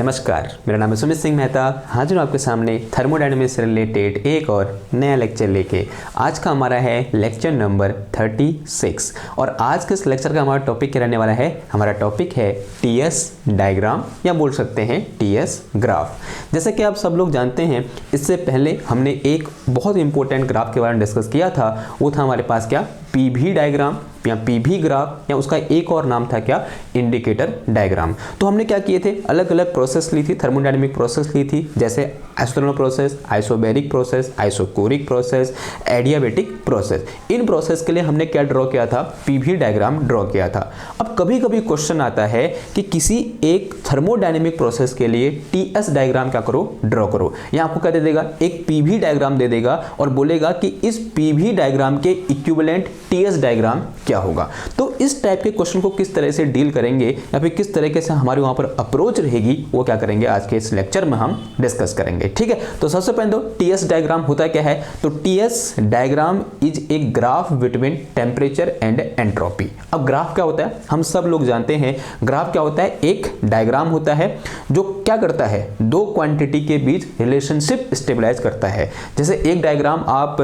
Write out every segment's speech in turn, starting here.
नमस्कार, मेरा नाम है सुमित सिंह मेहता। हाजिर हूँ आपके सामने थर्मोडायनेमिक्स से रिलेटेड एक और नया लेक्चर लेके। आज का हमारा है लेक्चर नंबर 36 और आज के इस लेक्चर का हमारा टॉपिक क्या रहने वाला है। हमारा टॉपिक है टीएस डायग्राम या बोल सकते हैं टीएस ग्राफ। जैसे कि आप सब लोग जानते हैं, इससे पहले हमने एक बहुत इंपॉर्टेंट ग्राफ के बारे में डिस्कस किया था। वो था हमारे पास क्या, पीवी डायग्राम या पीवी ग्राफ, या उसका एक और नाम था क्या, इंडिकेटर डायग्राम। तो हमने क्या किए थे, अलग अलग प्रोसेस ली थी, थर्मोडायनेमिक प्रोसेस ली थी, जैसे isothermal process, isobaric process, isochoric process, adiabatic process. In process के लिए हमने क्या ड्रॉ किया था, पीवी डायग्राम ड्रॉ किया था। अब कभी कभी क्वेश्चन आता है कि किसी एक थर्मोडायनेमिक प्रोसेस के लिए टीएस डायग्राम क्या करो, ड्रॉ करो। यहाँ आपको क्या दे देगा, एक पीवी डायग्राम दे देगा और बोलेगा कि इस पीवी डायग्राम के इक्विवेलेंट टीएस डायग्राम क्या होगा। तो इस टाइप के क्वेश्चन को किस तरह से डील करेंगे या फिर किस तरीके से हमारे वहां पर अप्रोच रहेगी, वो क्या करेंगे आज के इस लेक्चर में हम डिस्कस करेंगे। ठीक है, तो सबसे पहले तो टीएस डायग्राम होता क्या है। तो TS diagram is a graph between temperature and entropy. अब ग्राफ क्या होता है, हम सब लोग जानते हैं ग्राफ क्या होता है। एक डायग्राम होता है जो क्या करता है, दो क्वांटिटी के बीच रिलेशनशिप स्टेबलाइज करता है। जैसे एक डायग्राम आप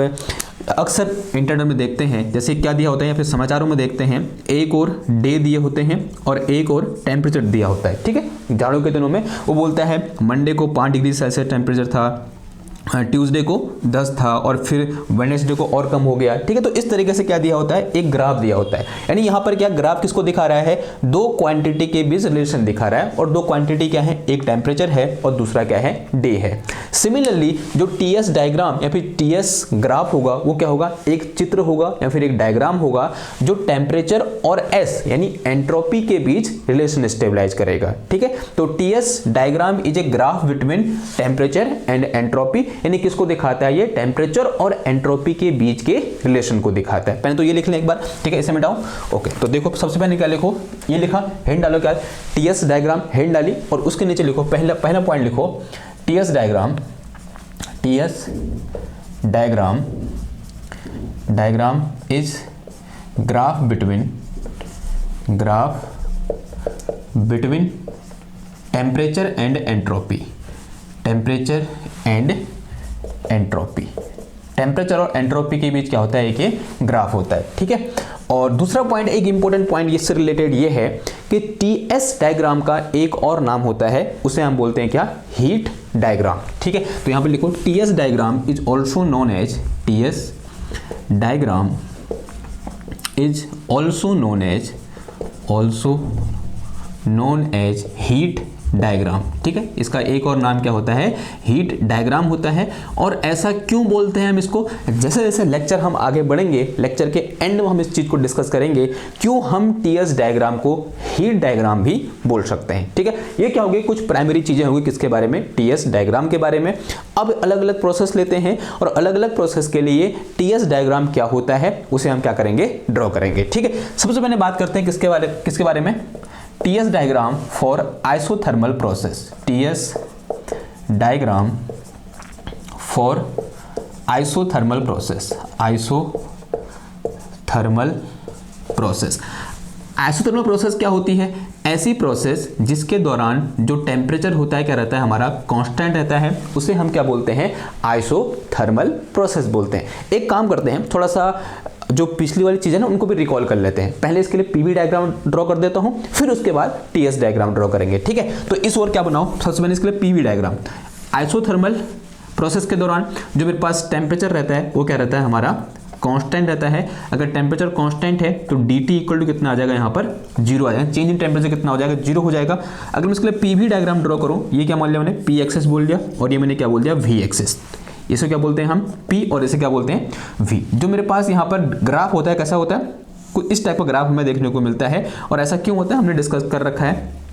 अक्सर इंटरनेट में देखते हैं, जैसे क्या दिया होता है या फिर समाचारों में देखते हैं, एक और डे दिए होते हैं और एक और टेम्परेचर दिया होता है। ठीक है, जाड़ों के दिनों में वो बोलता है मंडे को 5 डिग्री सेल्सियस टेम्परेचर था, ट्यूसडे को 10 था और फिर वेडनेसडे को और कम हो गया। ठीक है, तो इस तरीके से क्या दिया होता है, एक ग्राफ दिया होता है। यानी यहाँ पर क्या ग्राफ किसको दिखा रहा है, दो क्वांटिटी के बीच रिलेशन दिखा रहा है। और दो क्वांटिटी क्या है, एक टेम्परेचर है और दूसरा क्या है, डे है। सिमिलरली जो टीएस डायग्राम या फिर टीएस ग्राफ होगा वो क्या होगा, एक चित्र होगा या फिर एक डायग्राम होगा जो टेम्परेचर और एस यानी एंट्रोपी के बीच रिलेशन स्टेबलाइज करेगा। ठीक है, तो TS diagram is a graph between temperature and entropy, यानी किसको दिखाता है, ये टेम्परेचर और एंट्रोपी के बीच के रिलेशन को दिखाता है। पहले तो ये लिख लें एक बार, ठीक है, इसे मिटाओ। ओके, तो देखो सबसे पहले क्या लिखो, ये लिखा, हेड डालो क्या, टीएस डायग्राम, हेड डाली और उसके नीचे लिखो पहला पॉइंट लिखो, TS diagram is graph between temperature and entropy. Temperature और एंट्रोपी के बीच क्या होता है, एक ये ग्राफ होता है। ठीक है, और दूसरा पॉइंट, एक इंपॉर्टेंट पॉइंट इससे रिलेटेड ये है कि टीएस डायग्राम का एक और नाम होता है, उसे हम बोलते हैं क्या, हीट डायग्राम। ठीक है, तो यहां पे लिखो TS diagram is also known as heat diagram. ठीक है, इसका एक और नाम क्या होता है, हीट डायग्राम होता है। और ऐसा क्यों बोलते हैं हम इसको, जैसे जैसे लेक्चर हम आगे बढ़ेंगे, लेक्चर के एंड में हम इस चीज को डिस्कस करेंगे, क्यों हम टीएस डायग्राम को हीट डायग्राम भी बोल सकते हैं। ठीक है, ये क्या होगी, कुछ प्राइमरी चीजें होंगी किसके बारे में, टीएस डायग्राम के बारे में। अब अलग अलग प्रोसेस लेते हैं और अलग अलग प्रोसेस के लिए टीएस डायग्राम क्या होता है उसे हम क्या करेंगे, ड्रॉ करेंगे। ठीक है, सबसे पहले बात करते हैं किसके बारे में, TS diagram for isothermal process. TS diagram for isothermal process. Isothermal process क्या होती है, ऐसी प्रोसेस जिसके दौरान जो टेम्परेचर होता है क्या रहता है, हमारा कांस्टेंट रहता है, उसे हम क्या बोलते हैं, आइसोथर्मल प्रोसेस बोलते हैं। एक काम करते हैं, थोड़ा सा जो पिछली वाली चीज़ है ना उनको भी रिकॉल कर लेते हैं। पहले इसके लिए पीवी डायग्राम ड्रॉ कर देता हूं, फिर उसके बाद टीएस डायग्राम ड्रॉ करेंगे। ठीक है, तो इस ओर क्या बनाओ, सबसे पहले इसके लिए पीवी डायग्राम। आइसोथर्मल प्रोसेस के दौरान जो मेरे पास टेम्परेचर रहता है वो क्या रहता है, हमारा कांस्टेंट रहता है। अगर टेम्परेचर कांस्टेंट है तो dt इक्वल टू कितना आ जाएगा, यहाँ पर 0 आ जाएगा। चेंज इन टेम्परेचर कितना हो जाएगा, 0 हो जाएगा। अगर मैं इसके लिए पीवी डायग्राम ड्रॉ करूँ, ये क्या मान लिया मैंने, पी एक्सेस बोल दिया और ये मैंने क्या बोल दिया, वी एक्सेस। इसे क्या बोलते हैं हम, P, और इसे क्या बोलते हैं, V। जो मेरे पास यहाँ पर ग्राफ होता है कैसा होता है, कुछ इस टाइप का ग्राफ हमें देखने को मिलता है। और ऐसा क्यों होता है हमने डिस्कस कर रखा है।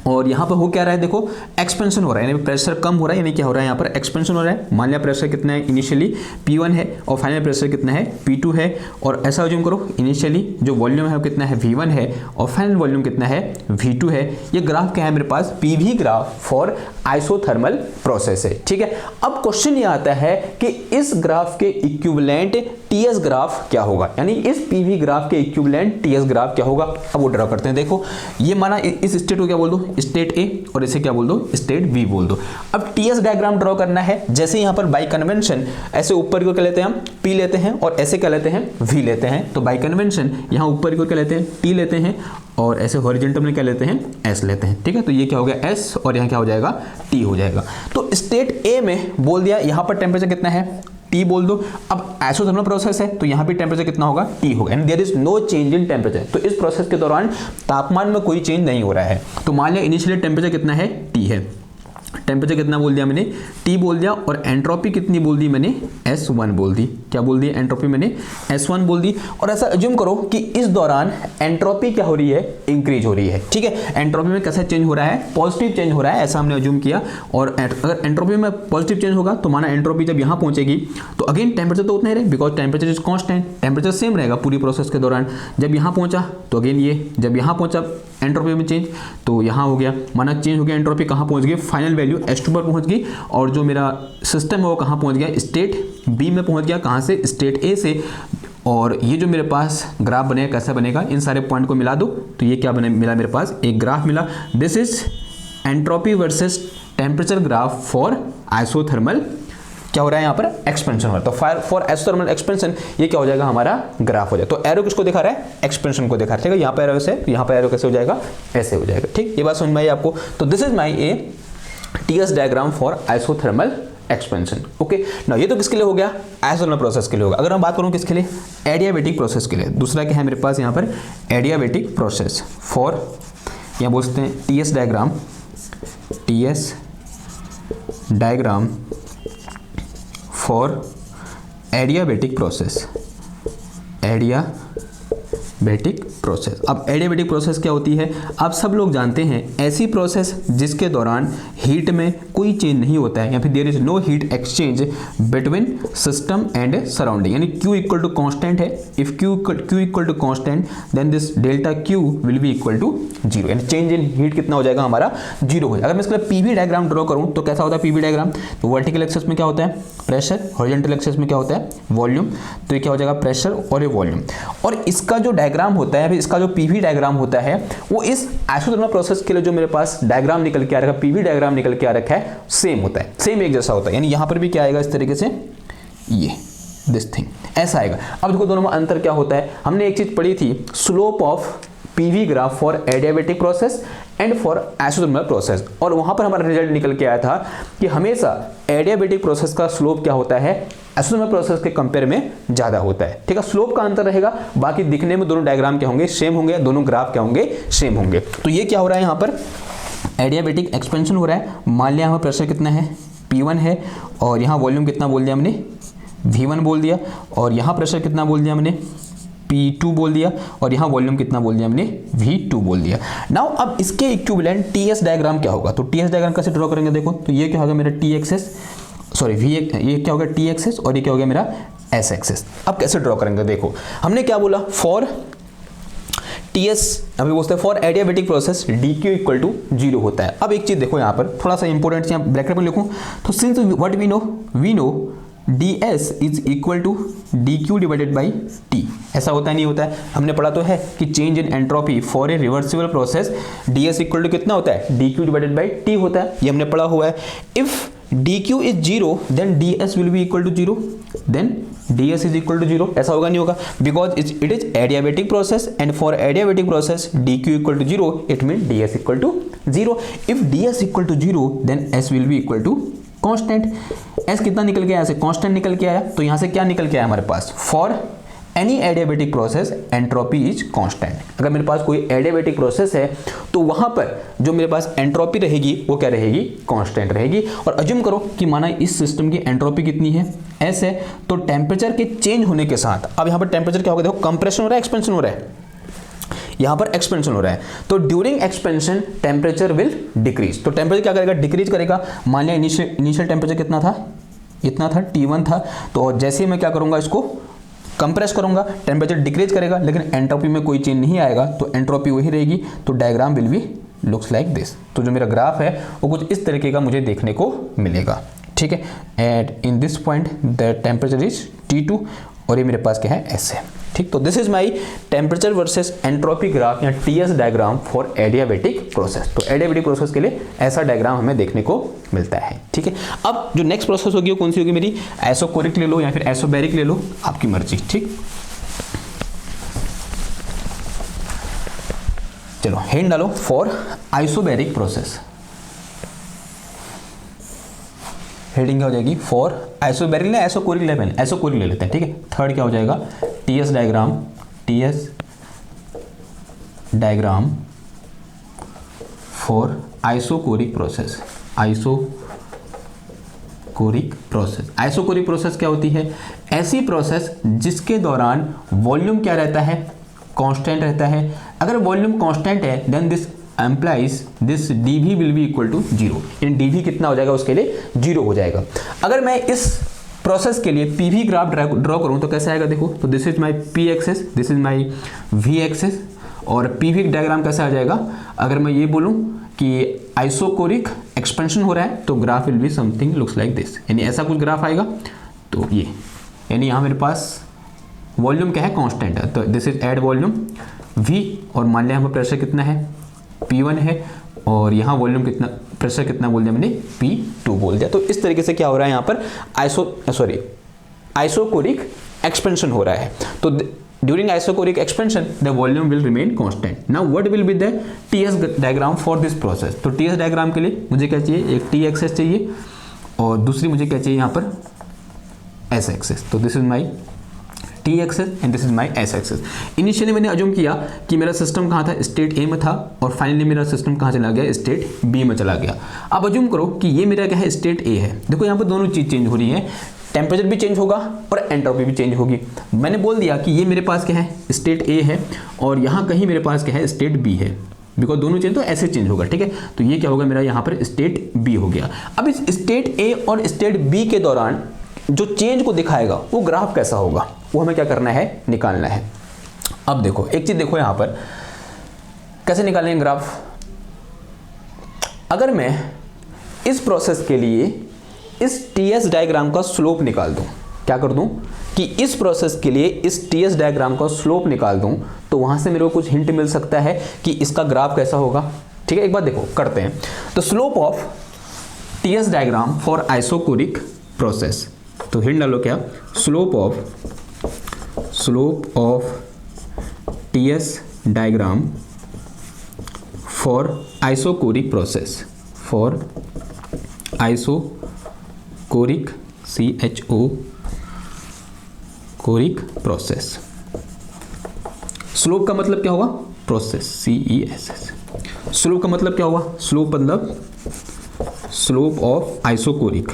और यहाँ पर हो क्या रहा है, देखो एक्सपेंशन हो रहा है, यानी प्रेशर कम हो रहा है, यानी क्या हो रहा है, यहाँ पर एक्सपेंशन हो रहा है। मान लिया प्रेशर कितना है, इनिशियली P1 है और फाइनल प्रेशर कितना है, P2 है। और ऐसा अज्यूम करो, इनिशियली जो वॉल्यूम है वो कितना है, V1 है और फाइनल वॉल्यूम कितना है, V2 है। ये ग्राफ क्या है मेरे पास, PV graph for isothermal process है। ठीक है, अब क्वेश्चन ये आता है कि इस ग्राफ के इक्विवेलेंट टीएस ग्राफ क्या होगा, यानी इस पीवी ग्राफ के इक्विवेलेंट टीएस ग्राफ क्या होगा। अब वो ड्रा करते हैं। देखो ये माना इस स्टेट को क्या बोल दो, स्टेट ए और इसे क्या बोल दो स्टेट बी बोल दो। अब टीएस डायग्राम ड्रॉ करना है, जैसे यहाँ पर बाय कन्वेंशन ऐसे ऊपर को क्या लेते हैं हम पी लेते हैं और ऐसे क्या लेते हैं वी लेते हैं। तो बाय कन्वेंशन यहाँ ऊपर को क्या लेते हैं टी लेते हैं और ऐसे हॉरिजॉन्टल में क्या लेते हैं एस लेते हैं। ठीक है, तो ये क्या हो गया एस और यहाँ क्या हो जाएगा टी हो जाएगा। तो स्टेट ए में बोल दिया यहाँ पर टेम्परेचर कितना है T बोल दो। अब आइसोथर्मल प्रोसेस है तो यहाँ पे टेम्परेचर कितना होगा T होगा and there is no change in temperature. तो इस प्रोसेस के दौरान तापमान में कोई चेंज नहीं हो रहा है। तो मान लिया इनिशियली टेम्परेचर कितना है T है, टेम्परेचर कितना बोल दिया मैंने T बोल दिया और एंट्रोपी कितनी बोल दी मैंने S1 बोल दी। क्या बोल दी एंट्रोपी मैंने S1 बोल दी। और ऐसा अज्यूम करो कि इस दौरान एंट्रोपी क्या हो रही है इंक्रीज हो रही है। ठीक है, एंट्रोपी में कैसा चेंज हो रहा है पॉजिटिव चेंज हो रहा है, ऐसा हमने अज्यूम किया। और अगर एंट्रोपी में पॉजिटिव चेंज होगा तो माना एंट्रोपी जब यहाँ पहुंचेगी तो अगेन टेम्परेचर तो उतना ही रहे because temperature is constant, temperature same रहेगा पूरी प्रोसेस के दौरान। जब यहाँ पहुंचा तो अगेन ये जब यहाँ पहुंचा एंट्रोपी में चेंज तो यहाँ हो गया, माना चेंज हो गया एंट्रोपी कहाँ पहुंच गई फाइनल वैल्यू S2 पर पहुंच गई और जो मेरा सिस्टम है वो कहाँ पहुंच गया स्टेट बी में पहुंच गया। कहाँ से स्टेट ए से। और ये जो मेरे पास ग्राफ बनेगा कैसा बनेगा इन सारे पॉइंट को मिला दो तो ये क्या बने मिला मेरे पास एक ग्राफ मिला। This is entropy versus temperature graph for isothermal क्या हो रहा है यहाँ पर एक्सपेंशन हो रहा है। तो फॉर आइसोथर्मल एक्सपेंशन ये क्या हो जाएगा हमारा ग्राफ हो जाएगा। तो एरो किसको दिखा रहा है एक्सपेंशन को दिखा रहा है। यहाँ पर एरो से यहाँ पर एरो कैसे हो जाएगा ऐसे हो जाएगा। ठीक, ये बात समझ में आई आपको। तो this is my a TS diagram for isothermal expansion. Okay, ना ये तो किसके लिए हो गया आइसोथर्मल प्रोसेस के लिए होगा। अगर मैं बात करूँ किसके लिए एडियाबेटिक प्रोसेस के लिए, दूसरा क्या है मेरे पास यहाँ पर एडियाबेटिक प्रोसेस फॉर यहाँ बोलते हैं TS diagram for adiabatic process. अब एडियाबेटिक प्रोसेस क्या होती है आप सब लोग जानते हैं, ऐसी प्रोसेस जिसके दौरान हीट में कोई चेंज नहीं होता है या फिर there is no heat exchange between system and surrounding, यानी Q इक्वल टू कॉन्स्टेंट है। If Q equal to constant then this delta Q will be equal to zero, यानी चेंज इन हीट कितना हो जाएगा हमारा जीरो हो जाएगा। अगर मैं इसका पीवी डायग्राम ड्रॉ करूं तो कैसा होता है पीवी डायग्राम, तो वर्टिकल एक्सिस में क्या होता है प्रेशर, हॉरिजॉन्टल एक्सिस में क्या होता है वॉल्यूम। तो ये क्या हो जाएगा प्रेशर और ये वॉल्यूम। और इसका जो डायग्राम होता है इसका जो पीवी डायग्राम होता है वो इस आइसोथर्मल प्रोसेस के लिए जो मेरे पास डायग्राम निकल के आ रखा है पीवी डायग्राम निकल के आ रखा है सेम होता है, सेम एक जैसा होता है। यानी यहां पर भी क्या आएगा इस तरीके से ये दिस थिंग ऐसा आएगा। अब देखो दोनों में अंतर क्या होता है, हमने एक चीज पढ़ी थी slope of PV graph for adiabatic process and for isothermal process, और वहां पर हमारा रिजल्ट निकल के आया था कि हमेशा एडियाबेटिक प्रोसेस का स्लोप क्या होता है आइसोथर्मल प्रोसेस के कंपेयर में ज्यादा होता है। ठीक है, स्लोप का अंतर रहेगा, बाकी दिखने में दोनों डायग्राम क्या होंगे सेम होंगे, दोनों ग्राफ क्या होंगे सेम होंगे। तो ये क्या हो रहा है यहाँ पर एडियाबेटिक एक्सपेंशन हो रहा है। मान लिया यहाँ प्रेशर कितना है P1 है और यहाँ वॉल्यूम कितना बोल दिया हमने V1 बोल दिया, और यहाँ प्रेशर कितना बोल दिया हमने P2 बोल दिया, और यहाँ वॉल्यूम कितना बोल दिया हमने V2 बोल दिया। नाउ अब इसके इक्विवेलेंट टीएस डायग्राम क्या होगा, तो टीएस डायग्राम कैसे ड्रॉ करेंगे देखो। तो ये क्या होगा मेरा टी एक्सेस, सॉरी ये क्या होगा टी एक्सेस और ये क्या होगा मेरा एस एक्सेस। अब कैसे ड्रॉ करेंगे देखो, हमने क्या बोला फॉर टीएस अभी बोलते हैं for adiabatic process DQ equal to zero होता है। अब एक चीज देखो यहाँ पर थोड़ा सा इंपॉर्टेंट यहाँ ब्रैकेट में लिखूं, तो since what we know ds is equal to dq divided by t, ऐसा होता है नहीं होता है, हमने पढ़ा तो है कि change in entropy for a reversible process ds equal to कितना होता है dq डिवाइडेड बाई t होता है, ये हमने पढ़ा हुआ है। If dq is zero then ds will be equal to zero, then ds is equal to zero, ऐसा होगा नहीं होगा because it is adiabatic process and for adiabatic process dq equal to zero it mean ds equal to zero. If ds equal to zero then s will be equal to constant. s कितना निकल के आया ऐसे constant निकल के आया, तो यहां से क्या निकल के आया हमारे पास for any adiabatic process entropy is constant. अगर मेरे पास कोई एडियाबेटिक प्रोसेस है तो वहां पर जो मेरे पास एंट्रोपी रहेगी वो क्या रहेगी कांस्टेंट रहेगी। और अज्यूम करो कि माना इस सिस्टम की एंट्रोपी कितनी है S है, तो टेम्परेचर के चेंज होने के साथ अब यहां पर टेम्परेचर क्या होगा देखो कंप्रेशन हो रहा है एक्सपेंशन हो रहा है, यहां पर एक्सपेंशन हो रहा है, तो during expansion temperature will decrease. तो टेम्परेचर क्या करेगा डिक्रीज करेगा। मान लिया इनिशियल टेम्परेचर कितना था इतना था T1 था, तो जैसे ही मैं क्या करूंगा इसको कंप्रेस करूंगा टेम्परेचर डिक्रीज करेगा, लेकिन एंट्रोपी में कोई चेंज नहीं आएगा, तो एंट्रोपी वही रहेगी। तो diagram will be looks like this. तो जो मेरा ग्राफ है वो कुछ इस तरीके का मुझे देखने को मिलेगा। ठीक है, and in this point the temperature is T2 और ये मेरे पास क्या है S है। ठीक। तो this is my temperature versus entropy graph या TS diagram for adiabatic process. तो एडियाबेटिक प्रोसेस के लिए ऐसा डायग्राम हमें देखने को मिलता है, ठीक है। अब जो नेक्स्ट प्रोसेस होगी वो कौन सी होगी मेरी, आइसोकोरिक ले लो या फिर आइसोबैरिक ले लो, आपकी मर्जी, ठीक। चलो हेड डालो फॉर आइसोबैरिक प्रोसेस, हेडिंग क्या हो जाएगी फॉर आइसोबैरिक ले आइसोकोरिक ले, पहले आइसोकोरिक ले लेते हैं, ठीक है। थर्ड क्या हो जाएगा, TS diagram, TS diagram for isochoric process, isochoric process. Isochoric process क्या होती है, ऐसी प्रोसेस जिसके दौरान वॉल्यूम क्या रहता है, कांस्टेंट रहता है। अगर वॉल्यूम कांस्टेंट है then this implies this dV will be equal to 0, यानी dV कितना हो जाएगा उसके लिए 0 हो जाएगा। अगर मैं इस प्रोसेस के लिए PV ग्राफ ड्रॉ करूं तो कैसे आएगा, देखो, तो this is my P axis, this is my V axis, और PV डायग्राम कैसा आ जाएगा, अगर मैं ये बोलूं कि आइसोकोरिक एक्सपेंशन हो रहा है तो graph will be something looks like this, यानी ऐसा कुछ ग्राफ आएगा। तो ये यानी यहाँ मेरे पास वॉल्यूम क्या है, कांस्टेंट है, तो this is at volume V, और मान लिया यहाँ पर प्रेशर कितना है, P1 है, और यहाँ वॉल्यूम कितना, प्रेशर कितना बोल दिया मैंने, P2 बोल दिया। तो इस तरीके से क्या हो रहा है यहाँ पर आइसोकोरिक एक्सपेंशन हो रहा है। तो during isochoric expansion the volume will remain constant. Now what will be the TS diagram for this process. तो टीएस डायग्राम के लिए मुझे क्या चाहिए, एक T एक्सिस चाहिए और दूसरी मुझे क्या चाहिए यहाँ पर S एक्सिस। तो this is my T axis and this is my S axis. Initially मैंने अज्यूम किया कि मेरा सिस्टम कहाँ था, स्टेट A में था, और फाइनली मेरा सिस्टम कहाँ चला गया, स्टेट B में चला गया। अब अज्यूम करो कि ये मेरा क्या है, स्टेट A है। देखो यहाँ पर दोनों चीज़ चेंज हो रही है, टेम्परेचर भी चेंज होगा और एंट्रोपी भी चेंज होगी। मैंने बोल दिया कि ये मेरे पास क्या है, स्टेट A है, और यहाँ कहीं मेरे पास क्या है, स्टेट B है, बिकॉज दोनों चेंज तो ऐसे चेंज होगा, ठीक है। तो ये क्या होगा मेरा यहाँ पर स्टेट B हो गया। अब इस स्टेट A और स्टेट B के दौरान जो चेंज को दिखाएगा वो ग्राफ कैसा होगा, वो हमें क्या करना है, निकालना है। अब देखो एक चीज देखो यहाँ पर कैसे निकालेंगे ग्राफ। अगर मैं इस प्रोसेस के लिए इस टीएस डायग्राम का स्लोप निकाल दूं, क्या कर दूं कि इस प्रोसेस के लिए इस टीएस डायग्राम का स्लोप निकाल दूं, तो वहां से मेरे को कुछ हिंट मिल सकता है कि इसका ग्राफ कैसा होगा, ठीक है। एक बार देखो करते हैं। तो slope of TS diagram for isochoric process, तो हिंट डालो क्या, slope of TS diagram for isochoric process, for isochoric CHO कोरिक प्रोसेस। स्लोप का मतलब क्या होगा, प्रोसेस CESS। स्लोप का मतलब क्या होगा, स्लोप मतलब स्लोप ऑफ आइसोकोरिक,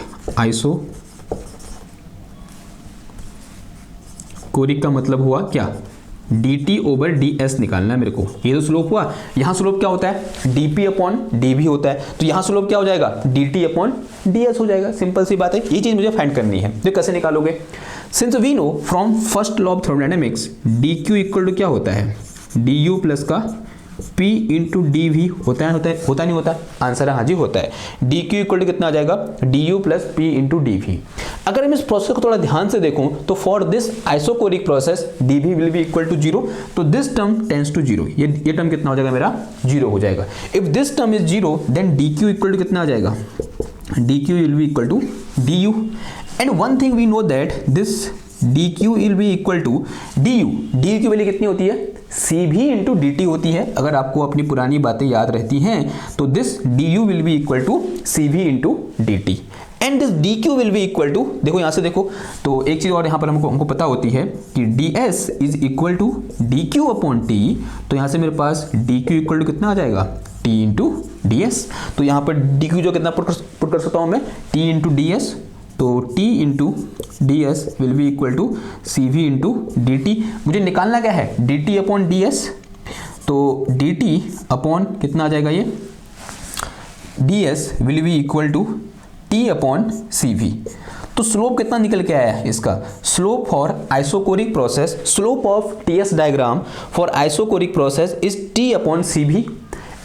कोरिक का मतलब हुआ क्या, dt ओवर ds निकालना है मेरे को। ये तो स्लोप हुआ, यहाँ स्लोप क्या होता है, dp अपॉन dv होता है, तो यहाँ स्लोप क्या हो जाएगा, dt अपॉन ds हो जाएगा। सिंपल सी बात है, ये चीज मुझे फाइंड करनी है। तो कैसे निकालोगे, since we know from first law of thermodynamics dq equal to क्या होता है, du प्लस का P इंटू dv होता है नहीं होता, आंसर है हाँ जी होता है। dq इक्वल टू कितना आ जाएगा, du plus P into dv। अगर मैं इस प्रोसेस को थोड़ा ध्यान से देखूं तो for this isochoric process dv will be equal to 0, तो दिस टर्म टेंड्स टू 0, ये टर्म कितना हो जाएगा मेरा 0 हो जाएगा। If this term is 0 then dq equal to कितना आ जाएगा, dq will be equal to du, and one thing we know that this dq will be equal to du की वैल्यू कितनी होती है, cv इंटू dt होती है। अगर आपको अपनी पुरानी बातें याद रहती हैं तो this du will be equal to cv into dt, and this dq will be equal to, देखो यहाँ से देखो, तो एक चीज़ और यहाँ पर हमको पता होती है कि ds is equal to dq upon t, तो यहाँ से मेरे पास dq इक्वल टू कितना आ जाएगा, t इंटू ds। तो यहाँ पर dq जो कितना पुट कर सकता हूँ मैं, t इंटू ds, तो t into ds will be equal to cv into dt। मुझे निकालना क्या है, dt अपॉन ds, तो dt अपॉन कितना आ जाएगा, ये ds will be equal to t upon cv। तो स्लोप कितना निकल के आया है इसका, slope for isochoric process, slope of TS diagram for isochoric process is t upon cv,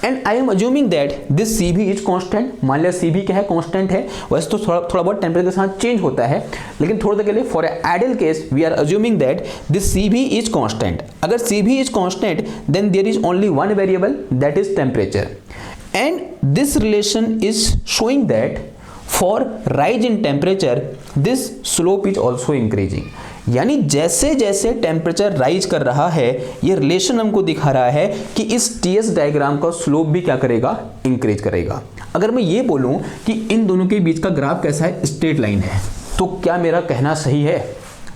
and I am assuming that this C भी is constant. मान लिया सी भी क्या है, कॉन्स्टेंट है। वैसे तो थोड़ा बहुत टेम्परेचर के साथ चेंज होता है, लेकिन थोड़ी देर के लिए for ideal case we are assuming that this C भी इज कॉन्स्टेंट। अगर सी भी is constant then there is only one variable that is temperature, and this relation is showing that for rise in temperature this slope is also increasing. यानी जैसे जैसे temperature rise कर रहा है, ये relation हमको दिखा रहा है कि इस टीएस डायग्राम का स्लोप भी क्या करेगा, इंक्रीज करेगा। अगर मैं ये बोलूं कि इन दोनों के बीच का ग्राफ कैसा है, स्ट्रेट लाइन है, तो क्या मेरा कहना सही है?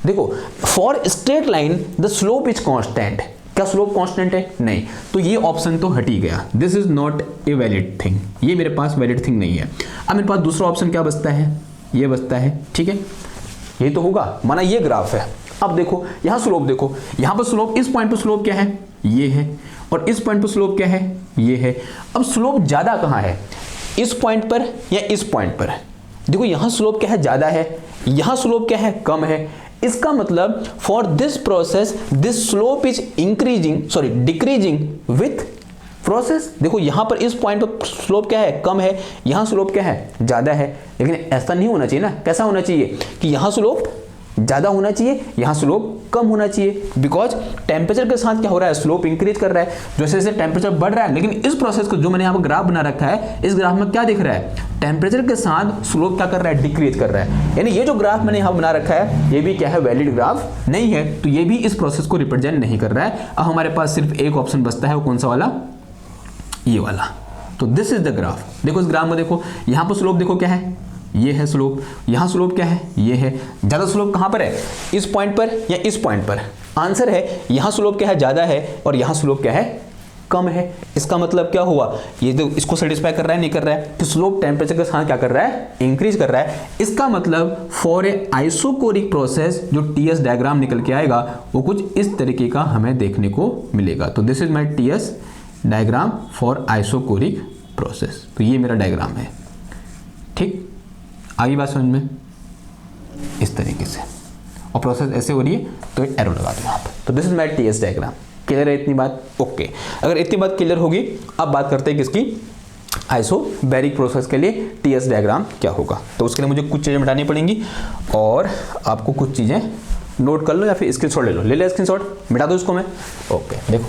देखो, for straight line the slope is constant. क्या स्लोप कांस्टेंट है? नहीं, तो ये ऑप्शन तो हट ही गया। This is not a valid thing, ये मेरे पास वैलिड थिंग नहीं है। अब मेरे पास दूसरा ऑप्शन क्या बचता है, ये बचता है, ठीक है, ये तो होगा, माना ये ग्राफ है। अब देखो यहां स्लोप, देखो यहां पर स्लोप, इस पॉइंट पर स्लोप क्या है, ये है, और इस पॉइंट पर स्लोप क्या है, ये है। अब स्लोप ज्यादा कहां है, इस पॉइंट पर या इस पॉइंट पर? देखो यहां स्लोप क्या है, ज्यादा है, यहां स्लोप क्या है, कम है। इसका मतलब for this process this slope is decreasing with process. देखो यहां पर इस पॉइंट पर स्लोप क्या है, कम है, यहां स्लोप क्या है, ज्यादा है। लेकिन ऐसा नहीं होना चाहिए ना, कैसा होना चाहिए कि यहां स्लोप ज्यादा होना चाहिए, यहां स्लोप कम होना चाहिए, बिकॉज टेम्परेचर के साथ क्या हो रहा है, स्लोप इंक्रीज कर रहा है जैसे जैसे टेम्परेचर बढ़ रहा है। लेकिन इस प्रोसेस को जो मैंने यहाँ पर ग्राफ बना रखा है, इस ग्राफ में क्या दिख रहा है, टेम्परेचर के साथ स्लोप क्या कर रहा है, डिक्रीज कर रहा है। यानी ये जो ग्राफ मैंने यहाँ बना रखा है, ये भी क्या है, वैलिड ग्राफ नहीं है, तो ये भी इस प्रोसेस को रिप्रेजेंट नहीं कर रहा है। अब हमारे पास सिर्फ एक ऑप्शन बचता है, वो कौन सा वाला, ये वाला। तो दिस इज द ग्राफ। देखो इस ग्राफ में देखो, यहाँ पर स्लोप देखो क्या है, ये है स्लोप, यहां स्लोप क्या है, ये है। ज्यादा स्लोप कहां पर है, इस पॉइंट पर या इस पॉइंट पर? आंसर है यहां स्लोप क्या है, ज्यादा है, और यहां स्लोप क्या है, कम है। इसका मतलब क्या हुआ, ये जो इसको सेटिस्फाई कर रहा है, नहीं कर रहा है, तो स्लोप टेम्परेचर के साथ क्या कर रहा है, इंक्रीज कर रहा है। इसका मतलब फॉर ए आइसोकोरिक प्रोसेस जो टीएस डायग्राम निकल के आएगा वो कुछ इस तरीके का हमें देखने को मिलेगा। तो this is my TS diagram for isochoric process. तो ये मेरा डायग्राम है, ठीक, आगे बात समझ में, इस तरीके से, और प्रोसेस ऐसे हो रही है तो एक एरो लगा दो यहाँ पर। तो this is my TS diagram. Clear है इतनी बात? ओके, अगर इतनी बात क्लियर होगी, अब बात करते हैं किसकी, आइसोबैरिक प्रोसेस के लिए टीएस डायग्राम क्या होगा। तो उसके लिए मुझे कुछ चीज़ें मिटानी पड़ेंगी, और आपको कुछ चीज़ें नोट कर लो या फिर स्क्रीनशॉट ले लो, ले लिया स्क्रीनशॉट, मिटा दो इसको मैं। ओके, देखो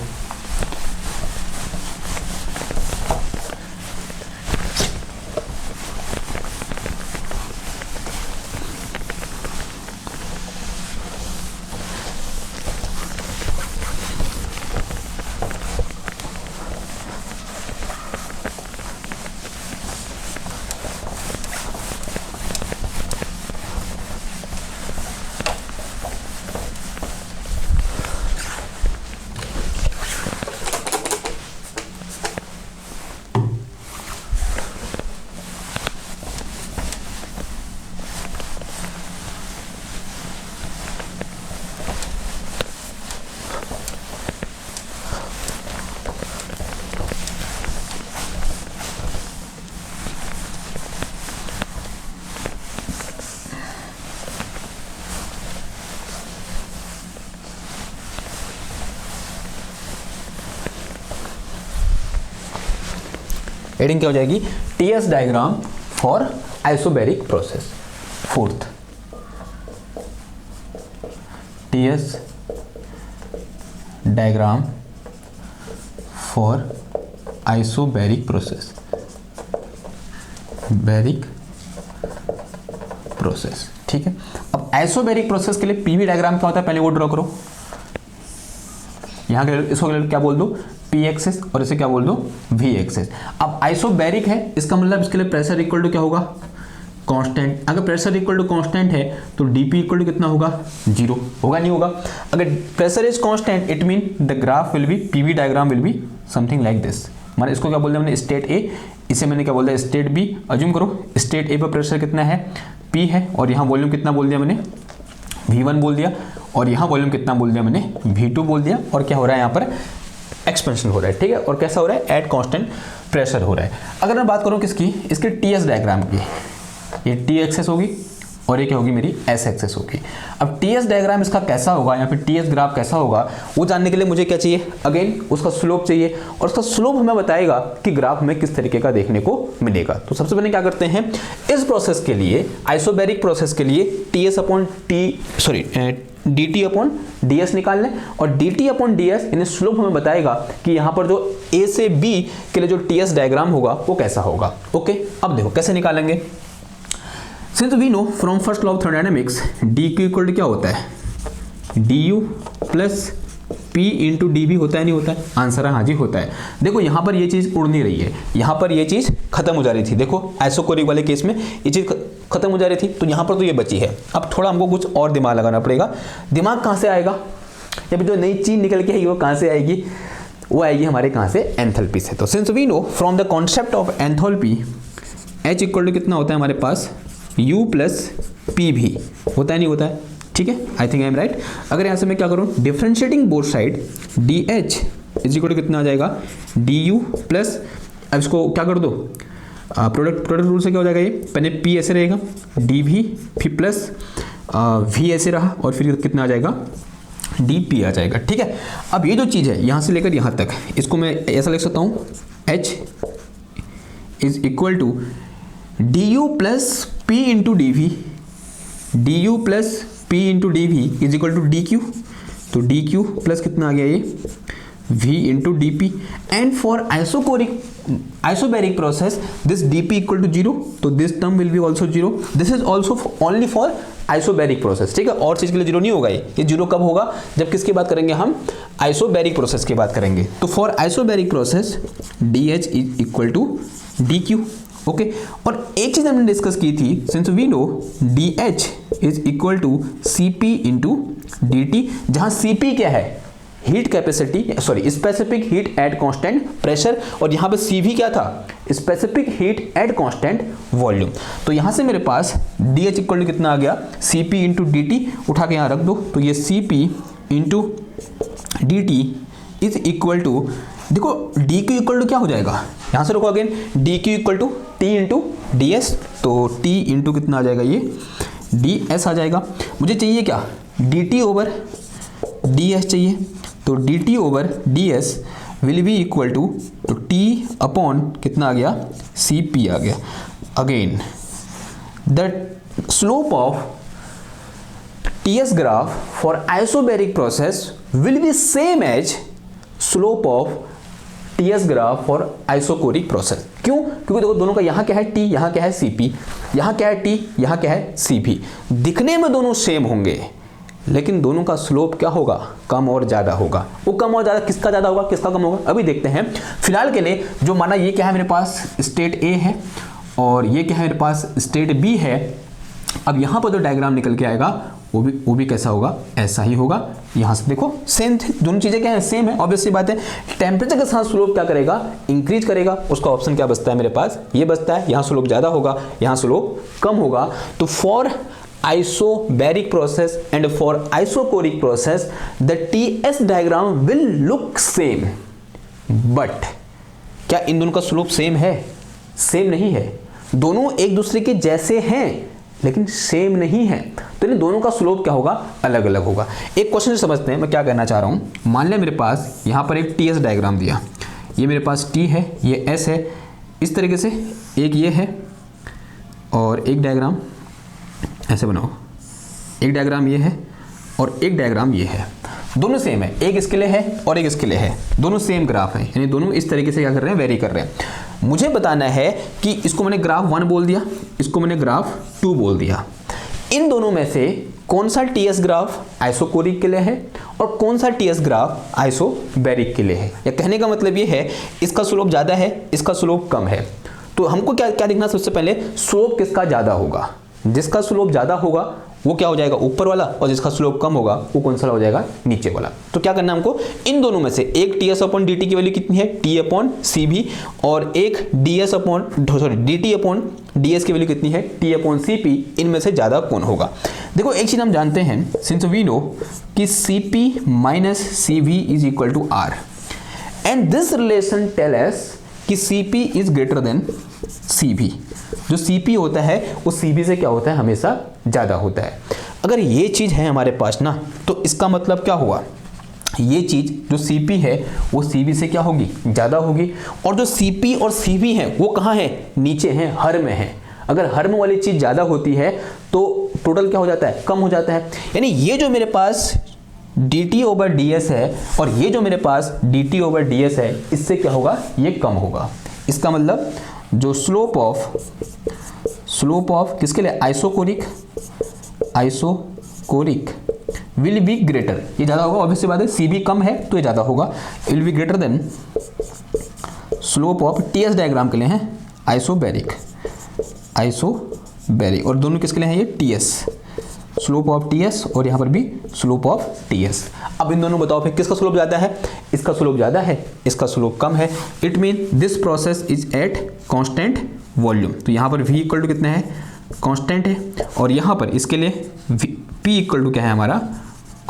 हेडिंग क्या हो जाएगी, TS diagram for isobaric process. Fourth, TS diagram for isobaric process, baric process, ठीक है। अब आइसोबैरिक प्रोसेस के लिए पीवी डायग्राम क्या होता है, पहले वो ड्रॉ करो। यहां के इसको क्या बोल दो, पी एक्सेस, और इसे क्या बोल दो, वी एक्सेस। अब आइसोबैरिक है, इसका मतलब इसके लिए प्रेशर इक्वल टू क्या होगा, कांस्टेंट। अगर प्रेशर इक्वल टू कांस्टेंट है तो डीपी इक्वल टू कितना होगा, 0 होगा, नहीं होगा। अगर pressure is constant it mean the graph will B, PV diagram will be something like this. मैंने इसको क्या बोल दिया मैंने, स्टेट ए, इसे मैंने क्या बोल दिया, स्टेट बी। अज्यूम करो स्टेट ए पर प्रेशर कितना है, पी है, और यहाँ वॉल्यूम कितना बोल दिया मैंने, V1 बोल दिया, और यहाँ वॉल्यूम कितना बोल दिया मैंने, V2 बोल दिया। और क्या हो रहा है यहाँ पर, एक्सपेंशन हो रहा है, ठीक है। और कैसा हो रहा है, एट कांस्टेंट प्रेशर हो रहा है। अगर मैं बात करूँ किसकी, इसके टीएस डायग्राम की, ये टी एक्सेस होगी और ये क्या होगी मेरी एस एक्सेस होगी। अब टी एस डायग्राम इसका कैसा होगा या फिर टी एस ग्राफ कैसा होगा वो जानने के लिए मुझे क्या चाहिए, अगेन उसका स्लोप चाहिए, और उसका स्लोप हमें बताएगा कि ग्राफ में किस तरीके का देखने को मिलेगा। तो सबसे पहले क्या करते हैं, इस प्रोसेस के लिए, आइसोबैरिक प्रोसेस के लिए T S upon D T upon D S निकाल लें, और D T upon D S इन स्लोप हमें बताएगा कि यहाँ पर जो ए से बी के लिए जो टी एस डायग्राम होगा वो कैसा होगा। ओके, अब देखो कैसे निकालेंगे। Since we know from first law of thermodynamics D Q equal to क्या होता है, D U plus P into D V होता है नहीं होता है, आंसर है हाँ जी होता है। देखो यहाँ पर ये चीज़ उड़ नहीं रही है, यहाँ पर ये चीज़ खत्म हो जा रही थी, देखो आइसोकोरिक वाले केस में ये चीज़ खत्म हो जा रही थी, तो यहाँ पर तो ये बची है। अब थोड़ा हमको कुछ और दिमाग लगाना पड़ेगा। दिमाग कहाँ से आएगा, या फिर जो नई चीज़ निकल के आएगी वो कहाँ से आएगी, वो आएगी हमारे कहाँ से, एंथैल्पी से। तो since we know from the concept of enthalpy H equal to कितना होता है हमारे पास, U प्लस P भी होता है नहीं होता है, ठीक है, I think I am right. अगर यहाँ से मैं क्या करूँ, differentiating both side DH is equal to कितना आ जाएगा, DU प्लस, अब इसको क्या कर दो, प्रोडक्ट रूल से क्या हो जाएगा, ये पहले P ऐसे रहेगा, DV फिर प्लस V ऐसे रहा, और फिर कितना आ जाएगा, DP आ जाएगा, ठीक है। अब ये जो चीज़ है यहाँ से लेकर यहाँ तक, इसको मैं ऐसा लिख सकता हूँ, H is equal to DU plus P into DV, DU plus P into D V is equal to D Q, तो डी क्यू प्लस कितना आ गया ये V into D P, and for isobaric process this D P equal to zero, तो this term will be also zero, this is also only for isobaric process, ठीक है, और चीज़ के लिए जीरो नहीं होगा। ये जीरो कब होगा, जब किसकी बात करेंगे हम, आइसोबैरिक प्रोसेस की बात करेंगे। तो for isobaric process D H is equal to D Q, okay. और एक चीज हमने डिस्कस की थी, since we know D H is equal to C P into D T, जहां सी पी क्या है, heat capacity, sorry specific heat at constant pressure, और यहाँ पे सी वी क्या था, specific heat at constant volume. तो यहाँ से मेरे पास डी एच इक्वल टू कितना आ गया, C P into D T, उठा के यहाँ रख दो, तो ये C P into D T is equal to, देखो डी क्यू इक्वल टू क्या हो जाएगा, यहाँ से रुको again, D Q equal to T into D S, तो टी इंटू कितना आ जाएगा, ये डी एस आ जाएगा। मुझे चाहिए क्या, D T over D S चाहिए, तो D T over D S will be equal to, तो टी अपॉन कितना आ गया, सी पी आ गया। Again the slope of T S graph for isobaric process will be same as slope of T S graph for isochoric process. क्यों, क्योंकि देखो दोनों का यहाँ क्या है टी, यहाँ क्या है सी पी, यहाँ क्या है टी, यहाँ क्या है सी पी, दिखने में दोनों सेम होंगे लेकिन दोनों का स्लोप क्या होगा, कम और ज़्यादा होगा। वो कम और ज़्यादा किसका ज़्यादा होगा, किसका कम होगा, अभी देखते हैं। फिलहाल के लिए जो माना ये क्या है मेरे पास, स्टेट ए है, और ये क्या है मेरे पास, स्टेट बी है। अब यहाँ पर जो डायग्राम निकल के आएगा वो भी कैसा होगा, ऐसा ही होगा। यहाँ से देखो सेम थे, दोनों चीज़ें क्या है, सेम है, ऑब्वियसली बात है। टेम्परेचर के साथ स्लोप क्या करेगा, इंक्रीज करेगा, उसका ऑप्शन क्या बचता है मेरे पास, ये बचता है। यहाँ स्लोप ज़्यादा होगा, यहाँ स्लोप कम होगा। तो for isobaric process and for isocoric process the TS diagram will look same, but क्या इन दोनों का स्लोप सेम है, सेम नहीं है। दोनों एक दूसरे के जैसे हैं लेकिन सेम नहीं है, तो इन दोनों का स्लोप क्या होगा, अलग अलग होगा। एक क्वेश्चन समझते हैं मैं क्या कहना चाह रहा हूं। मान लिया मेरे पास यहाँ पर एक TS डायग्राम दिया, ये मेरे पास T है, ये S है, इस तरीके से एक ये है और एक डायग्राम ऐसे बनाओ, एक डायग्राम ये है और एक डायग्राम ये है, दोनों सेम है, एक इसके लिए है और एक इसके लिए है, दोनों सेम ग्राफ है, यानी दोनों इस तरीके से क्या कर रहे हैं, वेरी कर रहे हैं। मुझे बताना है कि इसको मैंने ग्राफ 1 बोल दिया, इसको मैंने ग्राफ 2 बोल दिया, इन दोनों में से कौन सा टीएस ग्राफ आइसोकोरिक के लिए है और कौन सा टीएस ग्राफ आइसोबैरिक के लिए है। या कहने का मतलब ये है इसका स्लोप ज़्यादा है, इसका स्लोप कम है, तो हमको क्या क्या देखना, सबसे पहले स्लोप किसका ज़्यादा होगा। जिसका स्लोप ज़्यादा होगा वो क्या हो जाएगा, ऊपर वाला, और जिसका स्लोप कम होगा वो कौन सा हो जाएगा, नीचे वाला। तो क्या करना है हमको, इन दोनों में से एक टीएस अपॉन डी टी की वैल्यू कितनी है, टी अपॉन सी भी, और एक DS upon D T upon D S की वैल्यू कितनी है, टी अपॉन सी पी, इनमें से ज़्यादा कौन होगा। देखो एक चीज़ हम जानते हैं, सिंस वी नो कि C P minus C V is equal to R, and this relation tell us कि Cp is greater than Cv। जो Cp होता है वो Cv से क्या होता है, हमेशा ज़्यादा होता है। अगर ये चीज़ है हमारे पास ना, तो इसका मतलब क्या हुआ, ये चीज़ जो Cp है वो Cv से क्या होगी, ज़्यादा होगी। और जो Cp और Cv है वो कहाँ है, नीचे हैं, हर में है। अगर हर में वाली चीज़ ज़्यादा होती है तो टोटल क्या हो जाता है, कम हो जाता है। यानी ये जो मेरे पास dt/ds है और ये जो मेरे पास dt/ds है, इससे क्या होगा, ये कम होगा। इसका मतलब जो स्लोप ऑफ किसके लिए, आइसोकोरिक विल बी ग्रेटर, ये ज़्यादा होगा। ऑब्वियसली बात है, Cb कम है तो ये ज़्यादा होगा। Will be greater than slope of TS diagram के लिए हैं आइसोबैरिक, और दोनों किसके लिए हैं, ये टीएस, स्लोप ऑफ टीएस और यहाँ पर भी स्लोप ऑफ टीएस। अब इन दोनों बताओ फिर किसका स्लोप ज़्यादा है, इसका स्लोप ज़्यादा है, इसका स्लोप कम है। It mean this process is eight constant volume. तो यहाँ पर v इक्वल टू कितना है, कांस्टेंट है, और यहाँ पर इसके लिए p इक्वल टू क्या है, हमारा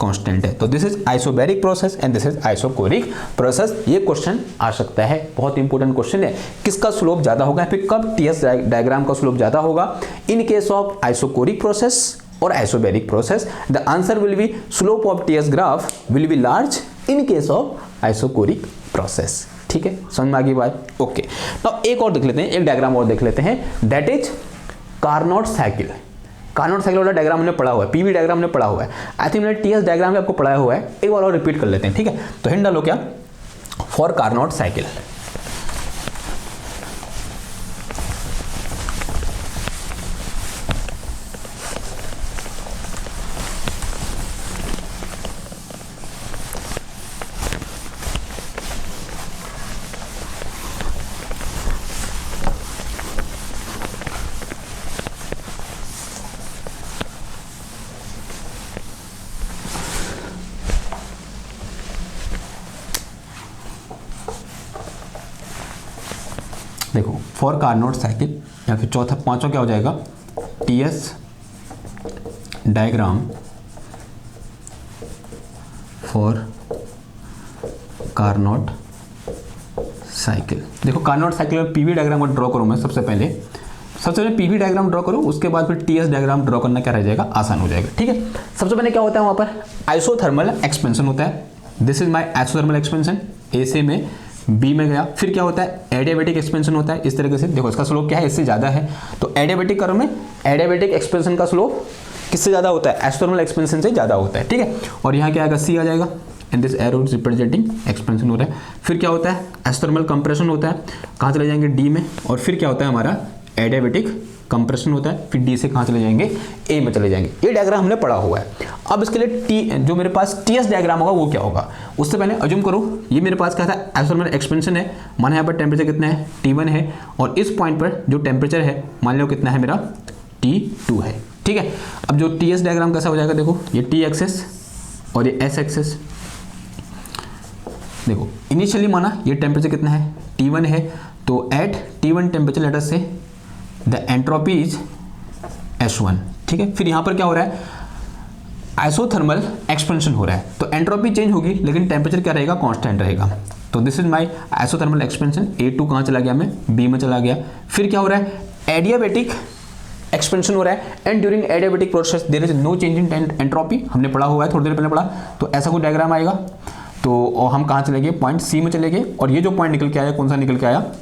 कांस्टेंट है। तो this is isobaric process and this is isochoric process. ये क्वेश्चन आ सकता है, बहुत इंपॉर्टेंट क्वेश्चन है। किसका स्लोप ज़्यादा होगा, फिर कब टीएस डायग्राम का स्लोप ज़्यादा होगा, in case of isochoric process और isobaric process. The answer will be slope of TS graph will be large in case of isochoric process. ठीक है, समझ में आ गई बात। ओके, नाउ एक और देख लेते हैं, एक डायग्राम और देख लेते हैं, that is Carnot cycle. Carnot cycle वाला डायग्राम हमने पढ़ा हुआ है, पीवी डायग्राम हमने पढ़ा हुआ है। आई थिंक मैंने टीएस डायग्राम भी आपको पढ़ाया हुआ है, एक बार और रिपीट कर लेते हैं। ठीक है, तो हिंट डालो क्या, फॉर कार्नोट साइकिल। देखो, फॉर कार्नोट साइकिल या फिर चौथा पांचवा क्या हो जाएगा, TS diagram for Carnot cycle. देखो, कार्नोट साइकिल में पीवी डायग्राम को ड्रॉ करूँ मैं सबसे पहले पीवी डायग्राम ड्रॉ करूँ, उसके बाद फिर टीएस डायग्राम ड्रॉ करना क्या रह जाएगा, आसान हो जाएगा। ठीक है, सबसे पहले क्या होता है, वहाँ पर आइसोथर्मल एक्सपेंशन होता है। This is my isothermal expansion, A से में बी में गया। फिर क्या होता है, एडियाबैटिक एक्सपेंशन होता है। इस तरीके से देखो, इसका स्लोप क्या है, इससे ज़्यादा है। तो एडियाबैटिक कर्व में एडियाबैटिक एक्सपेंशन का स्लोप किससे ज़्यादा होता है, आइसोथर्मल एक्सपेंशन से ज़्यादा होता है। ठीक है, और यहाँ क्या आएगा, सी आ जाएगा, and this arrow is representing expansion हो रहा है। फिर क्या होता है, आइसोथर्मल कंप्रेशन होता है, कहाँ चले जाएंगे, डी में। और फिर क्या होता है, हमारा एडियाबैटिक कंप्रेशन होता है, फिर डी से कहाँ चले जाएंगे, ए में चले जाएंगे। ये डायग्राम हमने पढ़ा हुआ है। अब इसके लिए टी जो मेरे पास टीएस डायग्राम होगा वो क्या होगा, उससे पहले अज्यूम करो ये मेरे पास क्या था, आइसोथर्मल एक्सपेंशन है, माना यहाँ पर टेम्परेचर कितना है, T1 है, और इस पॉइंट पर जो टेम्परेचर है मान लो कितना है मेरा, T2 है। ठीक है, अब जो टीएस डायग्राम कैसा हो जाएगा, देखो ये टी एक्सेस और ये एस एक्सेस। देखो, इनिशियली माना ये टेम्परेचर कितना है, T1 है, तो एट T1 टेम्परेचर लेटर से द एंट्रोपी इज S1। ठीक है, फिर यहाँ पर क्या हो रहा है, आइसोथर्मल एक्सपेंशन हो रहा है, तो एंट्रोपी चेंज होगी लेकिन टेम्परेचर क्या रहेगा, कांस्टेंट रहेगा। तो this is my isothermal expansion. A2 कहाँ चला गया, मैं B में चला गया। फिर क्या हो रहा है, एडियाबैटिक एक्सपेंशन हो रहा है, and during adiabatic process there is no change in entropy. हमने पढ़ा हुआ है, थोड़ी देर पहले पढ़ा। तो ऐसा कोई डायग्राम आएगा, तो और हम कहाँ चले गए, पॉइंट C में चले गए, और ये जो पॉइंट निकल के आया, कौन सा निकल के आया,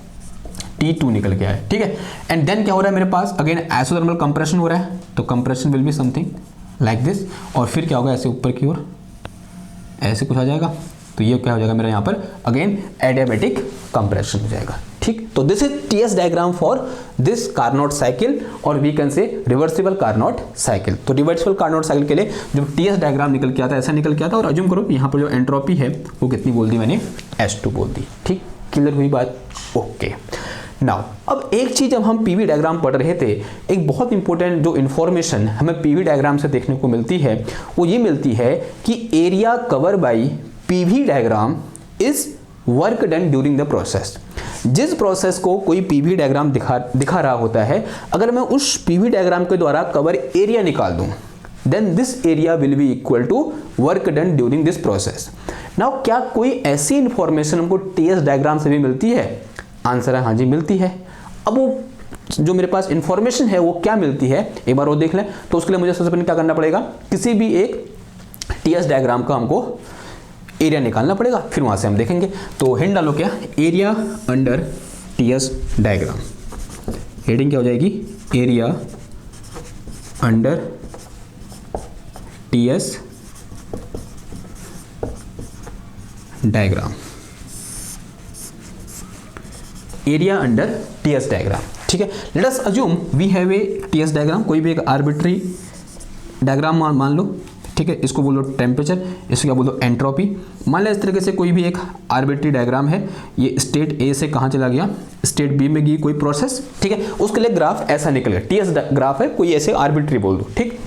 T2 निकल के आया। ठीक है, एंड देन क्या हो रहा है, मेरे पास अगेन आइसोथर्मल कंप्रेशन हो रहा है, तो compression will be something like this. और फिर क्या होगा, ऐसे ऊपर की ओर ऐसे कुछ आ जाएगा, तो ये क्या हो जाएगा मेरा, यहाँ पर अगेन एडियाबैटिक कंप्रेशन हो जाएगा। ठीक, तो this is TS diagram for this Carnot cycle, और we can say reversible Carnot cycle. तो रिवर्सिबल कार्नोट साइकिल के लिए जो टीएस डायग्राम निकल के आता है, ऐसा निकल के आता है। और अज्यूम करो यहाँ पर जो एंट्रोपी है वो कितनी बोल दी मैंने, S2 बोल दी। ठीक, क्लियर हुई बात। ओके, नाउ अब एक चीज़, जब हम पीवी डायग्राम पढ़ रहे थे, एक बहुत इंपॉर्टेंट जो इन्फॉर्मेशन हमें पीवी डायग्राम से देखने को मिलती है, वो ये मिलती है कि area cover bye PV diagram is work done during the process. जिस प्रोसेस को कोई पीवी डायग्राम दिखा रहा होता है, अगर मैं उस पीवी डायग्राम के द्वारा कवर एरिया निकाल दूं, then this area will be equal to work done during this process. Now क्या कोई ऐसी इंफॉर्मेशन हमको टीएस डायग्राम से भी मिलती है? आंसर है हाँ जी मिलती है। अब वो जो मेरे पास इंफॉर्मेशन है वो क्या मिलती है एक बार वो देख लें। तो उसके लिए मुझे सबसे पहले क्या करना पड़ेगा, किसी भी एक टीएस डायग्राम का हमको एरिया निकालना पड़ेगा, फिर वहां से हम देखेंगे। तो हेड डालो क्या, एरिया अंडर टीएस डायग्राम। हेडिंग क्या हो जाएगी, area under TS diagram. Area under TS diagram, ठीक है। Let us assume we have a TS diagram, कोई भी एक आर्बिट्री डायग्राम मान लो, ठीक है। इसको बोलो टेम्परेचर, इसको क्या बोलो एंट्रोपी। मान लिया इस तरीके से कोई भी एक आर्बिट्री डायग्राम है, ये स्टेट ए से कहाँ चला गया, स्टेट बी में गई कोई प्रोसेस, ठीक है। उसके लिए ग्राफ ऐसा निकल गया, टीएस ग्राफ है, कोई ऐसे आर्बिट्री बोल दो, ठीक।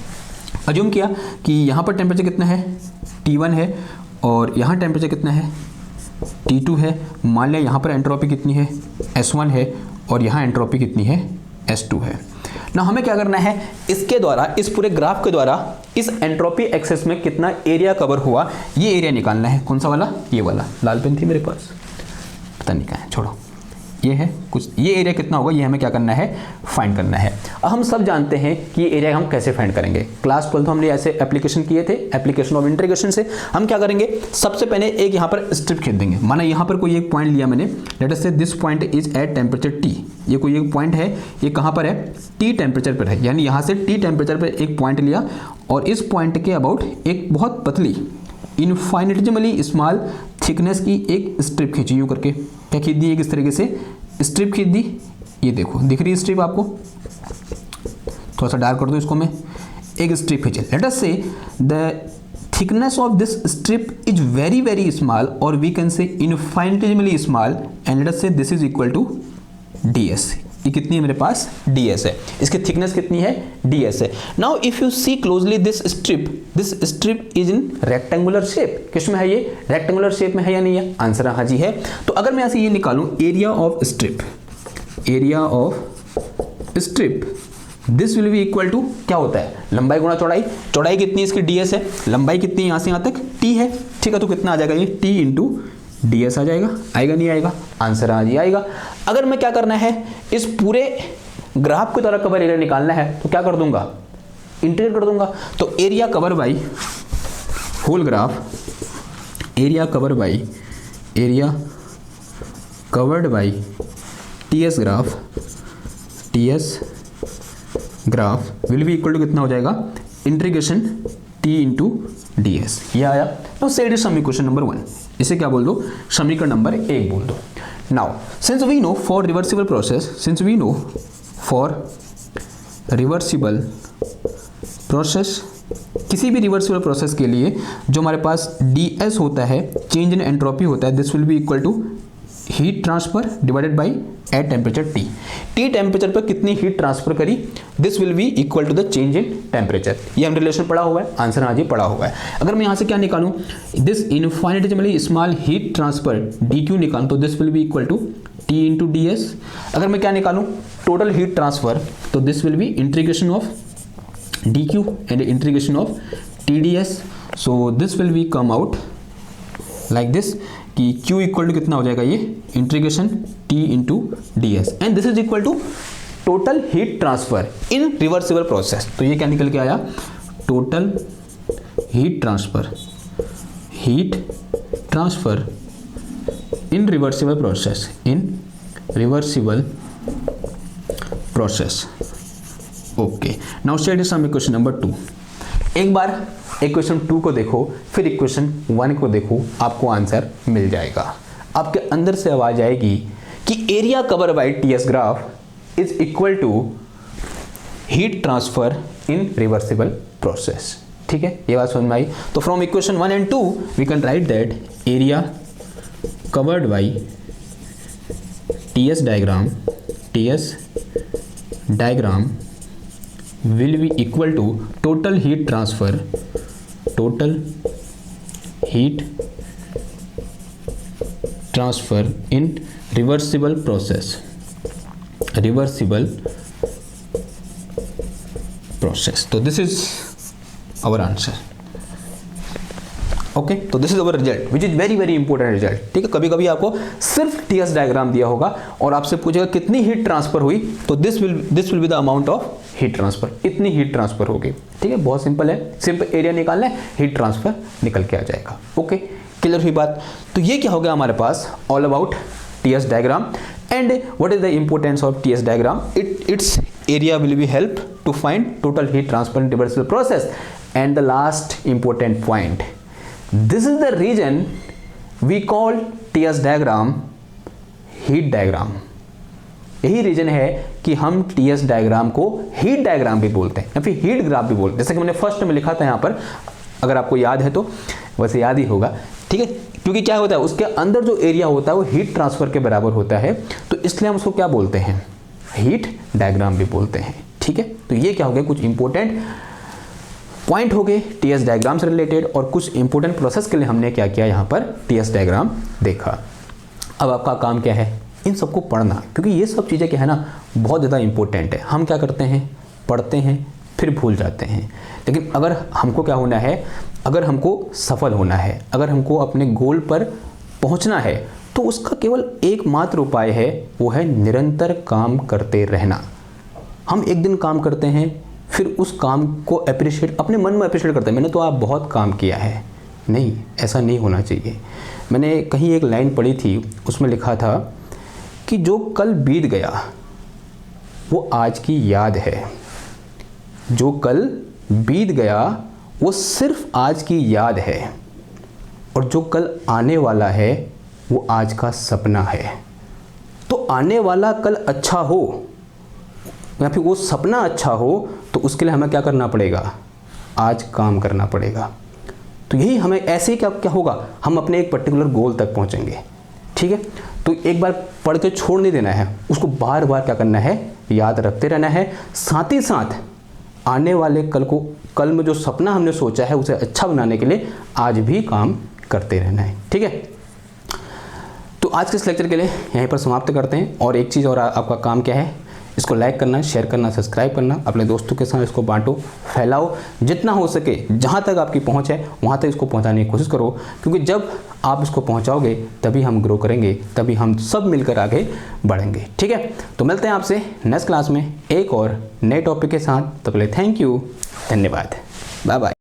अज्यूम किया कि यहाँ पर टेम्परेचर कितना है, T1 है, और यहाँ टेम्परेचर कितना है, T2 है। मान लिया यहाँ पर एंट्रोपी कितनी है, S1 है, और यहाँ एंट्रोपी कितनी है, S2 है ना। हमें क्या करना है, इसके द्वारा, इस पूरे ग्राफ के द्वारा इस एंट्रोपी एक्सेस में कितना एरिया कवर हुआ ये एरिया निकालना है। कौन सा वाला, ये वाला, लाल पेन थी मेरे पास, पता नहीं कहाँ है, छोड़ो, ये है कुछ, ये एरिया कितना होगा ये हमें क्या करना है, फाइंड करना है। अब हम सब जानते हैं कि ये एरिया हम कैसे फाइंड करेंगे। क्लास 12 हमने ऐसे एप्लीकेशन किए थे, एप्लीकेशन ऑफ इंटीग्रेशन से। हम क्या करेंगे, सबसे पहले एक यहाँ पर स्ट्रिप खींच देंगे। माना यहाँ पर कोई एक पॉइंट लिया मैंने, late us say this point is eight temperature T। ये कोई एक पॉइंट है, ये कहाँ पर है, T टेम्परेचर पर है, यानी यहाँ से T टेम्परेचर पर एक पॉइंट लिया, और इस पॉइंट के अबाउट एक बहुत पतली इनफाइनिटिमली स्मॉल थिकनेस की एक स्ट्रिप खींची, यूँ करके क्या खींच दी, एक इस तरीके से स्ट्रिप खींच दी। ये देखो दिख रही है स्ट्रिप आपको, थोड़ा सा डार्क कर दो इसको मैं, एक स्ट्रिप खींचे। Let us say the thickness of this strip is very very small, और we can say infinitesimally small, and let us say this is equal to ds। ये कितनी है मेरे पास, ds है, इसकी थिकनेस कितनी है, ds है। Now if you see closely this strip is in rectangular shape. किसमें है ये, रेक्टेंगुलर शेप में है या नहीं है, आंसर हाँ जी है। तो अगर मैं ऐसे ये निकालूं, area of strip, area of strip, this will be equal to, क्या होता है, लंबाई गुणा चौड़ाई। चौड़ाई कितनी इसकी, ds है, लंबाई कितनी यहाँ से यहाँ तक, t है, ठीक है। तो कितना आ जाएगा ये, t इंटू ds आ जाएगा, आएगा नहीं आएगा, आंसर आ जी आएगा। अगर मैं क्या करना है, इस पूरे ग्राफ के द्वारा कवर एरिया निकालना है, तो क्या कर दूंगा, इंटीग्रेट कर दूंगा। तो area cover by whole graph, area cover by, area covered by TS graph will be equal to कितना हो जाएगा, इंटीग्रेशन t इंटू ds। ये आया। Now set is some question number 1, इसे क्या बोल दो, समीकरण नंबर 1 बोल दो। Now since we know for reversible process, since we know for reversible process, किसी भी रिवर्सिबल प्रोसेस के लिए जो हमारे पास ds होता है, चेंज इन एंट्रोपी होता है, this will be equal to heat transfer divided by at temperature T। T temperature पर कितनी हीट ट्रांसफर करी, this will be equal to the change in temperature. ये हम रिलेशन पढ़ा हुआ है, आंसर हाँ जी पढ़ा हुआ है। अगर मैं यहाँ से क्या निकालूं, this infinitesimally small heat transfer dq निकालूं, तो this will be equal to T into ds। अगर मैं क्या निकालूं, टोटल हीट ट्रांसफर, तो this will be integration of dq and integration of TdS। So this will be come out like this कि q equal to कितना हो जाएगा, ये integration t into ds, and this is equal to total heat transfer in reversible process. तो ये क्या निकल के आया, total heat transfer in reversible process, okay. Now state is some equation number 2। एक बार इक्वेशन 2 को देखो, फिर इक्वेशन 1 को देखो, आपको आंसर मिल जाएगा। आपके अंदर से आवाज आएगी कि area cover by TS graph is equal to heat transfer in reversible process, ठीक है। ये बात समझ में आई। तो from equation 1 and 2 we can write that area covered by TS diagram will be equal to total heat transfer in reversible process। तो this is our answer। Okay, तो this is our result which is very very important result. ठीक है, कभी कभी आपको सिर्फ TS diagram दिया होगा और आपसे पूछेगा कितनी हीट ट्रांसफर हुई, तो this will be the amount of heat transfer, इतनी हीट ट्रांसफर होगी। ठीक है, बहुत सिंपल है, सिर्फ एरिया निकालना है, हीट ट्रांसफर निकल के आ जाएगा। ओके, क्लियर हुई बात। तो ये क्या हो गया हमारे पास, all about TS diagram and what is the importance of TS diagram. Its area will be help to find total heat transfer in reversible process and the last important point, this is the reason we call TS diagram heat diagram। यही reason है कि हम TS diagram को heat diagram भी बोलते हैं या फिर हीट ग्राफ भी बोलते हैं। जैसे कि मैंने फर्स्ट में लिखा था यहाँ पर, अगर आपको याद है तो वैसे याद ही होगा। ठीक है, क्योंकि क्या होता है उसके अंदर जो एरिया होता है वो हीट ट्रांसफर के बराबर होता है, तो इसलिए हम उसको क्या बोलते हैं, हीट डायग्राम भी बोलते हैं। ठीक है, तो ये क्या हो गया, कुछ इंपॉर्टेंट पॉइंट हो गए टीएस डायग्राम से रिलेटेड और कुछ इंपॉर्टेंट प्रोसेस के लिए हमने क्या किया यहाँ पर टीएस डायग्राम देखा। अब आपका काम क्या है, इन सबको पढ़ना, क्योंकि ये सब चीज़ें क्या है ना बहुत ज़्यादा इंपॉर्टेंट है। हम क्या करते हैं, पढ़ते हैं फिर भूल जाते हैं, लेकिन अगर हमको क्या होना है, अगर हमको सफल होना है, अगर हमको अपने गोल पर पहुँचना है, तो उसका केवल एकमात्र उपाय है, वो है निरंतर काम करते रहना। हम एक दिन काम करते हैं फिर उस काम को अप्रिशिएट, अपने मन में अप्रिशिएट करते हैं, मैंने तो आप बहुत काम किया है, नहीं, ऐसा नहीं होना चाहिए। मैंने कहीं एक लाइन पढ़ी थी, उसमें लिखा था कि जो कल बीत गया वो आज की याद है, जो कल बीत गया वो सिर्फ आज की याद है, और जो कल आने वाला है वो आज का सपना है। तो आने वाला कल अच्छा हो या फिर वो सपना अच्छा हो, तो उसके लिए हमें क्या करना पड़ेगा, आज काम करना पड़ेगा। तो यही हमें ऐसे ही क्या होगा, हम अपने एक पर्टिकुलर गोल तक पहुंचेंगे। ठीक है, तो एक बार पढ़ के छोड़ नहीं देना है, उसको बार बार क्या करना है, याद रखते रहना है। साथ ही साथ आने वाले कल में जो सपना हमने सोचा है उसे अच्छा बनाने के लिए आज भी काम करते रहना है। ठीक है, तो आज के इस लेक्चर के लिए यहीं पर समाप्त करते हैं। और एक चीज़ और, आपका काम क्या है, इसको लाइक करना, शेयर करना, सब्सक्राइब करना, अपने दोस्तों के साथ इसको बांटो, फैलाओ, जितना हो सके जहाँ तक आपकी पहुँच है वहाँ तक इसको पहुँचाने की कोशिश करो, क्योंकि जब आप इसको पहुँचाओगे तभी हम ग्रो करेंगे, तभी हम सब मिलकर आगे बढ़ेंगे। ठीक है, तो मिलते हैं आपसे नेक्स्ट क्लास में एक और नए टॉपिक के साथ। तब तक के लिए थैंक यू, धन्यवाद, बाय बाय।